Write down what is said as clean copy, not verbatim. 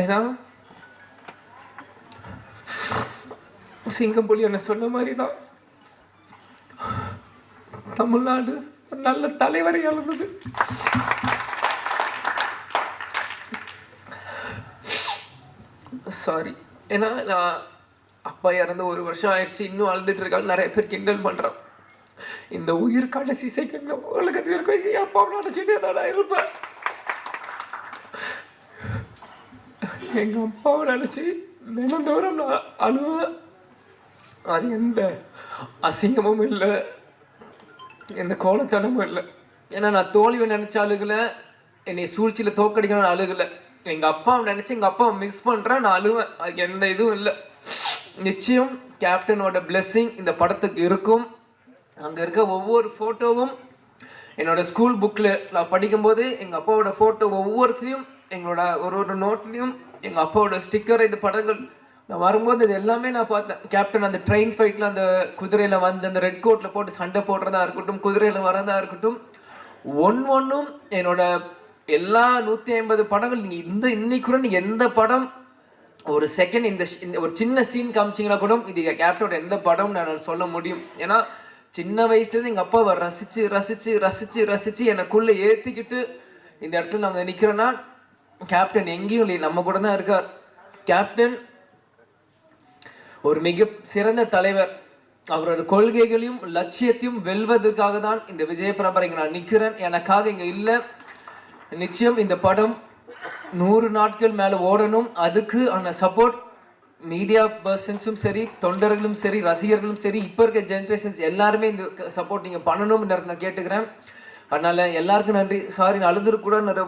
ஏன்னா சிங்கம்புலி என்ன சொன்ன மாதிரி தான் தமிழ்நாடு ஒரு நல்ல தலைவரை இழந்தது. சாரி. ஏன்னா நான் அப்பா இறந்து 1 வருஷம் ஆயிடுச்சு, இன்னும் அழுதுட்டு இருக்காங்க. நிறைய பேர் கிண்டல் பண்றான். இந்த உயிர் கடைசி செகண்ட் உலகத்தில் இருக்க என் அப்பா நினைச்சுட்டே தான் இருப்பேன். எங்க அப்பாவை நினைச்சு தினந்தோறும் நான் அழுவேன். அது எந்த அசிங்கமும் இல்லை, எந்த கோலத்தனமும் இல்லை. ஏன்னா நான் தோல்வியை நினைச்ச அழுகலை, என்னை சூழ்ச்சியில் தோக்கடிக்கணும்னு அழுகலை. எங்கள் அப்பாவை நினச்சி எங்கள் அப்பாவை மிஸ் பண்ணுறேன், நான் அழுவேன். அதுக்கு எந்த இதுவும் இல்லை. நிச்சயம் கேப்டனோட பிளெஸ்ஸிங் இந்த படத்துக்கு இருக்கும். அங்கே இருக்க ஒவ்வொரு ஃபோட்டோவும் என்னோட ஸ்கூல் புக்கில் நான் படிக்கும்போது எங்கள் அப்பாவோட ஃபோட்டோ ஒவ்வொருத்தையும் எங்களோட ஒரு நோட்லேயும் எங்கள் அப்பாவோட ஸ்டிக்கர், இந்த படங்கள் நான் வரும்போது இது எல்லாமே நான் பார்த்தேன். கேப்டன் அந்த ட்ரெயின் ஃபைட்டில் அந்த குதிரையில் வந்து அந்த ரெட் கோட்டில் போட்டு சண்டை போடுறதா இருக்கட்டும், குதிரையில் வரதா இருக்கட்டும், ஒன்றும் என்னோட எல்லா 150 படங்கள் நீங்கள் இன்னைக்கு கூட நீங்கள் எந்த படம் ஒரு செகண்ட் இந்த ஒரு சின்ன சீன் காமிச்சிங்கன்னா கூட இது கேப்டனோட எந்த படம் நான் சொல்ல முடியும். ஏன்னா சின்ன வயசுலேருந்து எங்கள் அப்பாவை ரசித்து ரசித்து ரசித்து ரசித்து எனக்குள்ளே ஏற்றிக்கிட்டு இந்த இடத்துல நாங்கள் நிற்கிறோன்னா கேப்டன் எங்கேயும் இல்லை, நம்ம கூட தான் இருக்கார். கேப்டன் ஒரு மிக சிறந்த தலைவர். அவரோட கொள்கைகளையும் லட்சியத்தையும் வெல்வதற்காக தான் இந்த விஜய பிரபரை இங்கே நான் நிற்கிறேன், எனக்காக இங்கே இல்லை. நிச்சயம் இந்த படம் 100 நாட்கள் மேலே ஓடணும். அதுக்கு அந்த சப்போர்ட் மீடியா பர்சன்ஸும் சரி, தொண்டர்களும் சரி, ரசிகர்களும் சரி, இப்போ இருக்க ஜென்ரேஷன்ஸ் எல்லாருமே இந்த சப்போர்ட் நீங்கள் பண்ணணும்னு நான் கேட்டுக்கிறேன். அதனால் எல்லாருக்கும் நன்றி. சாரி, நான் அழுதுரு கூட நிறைய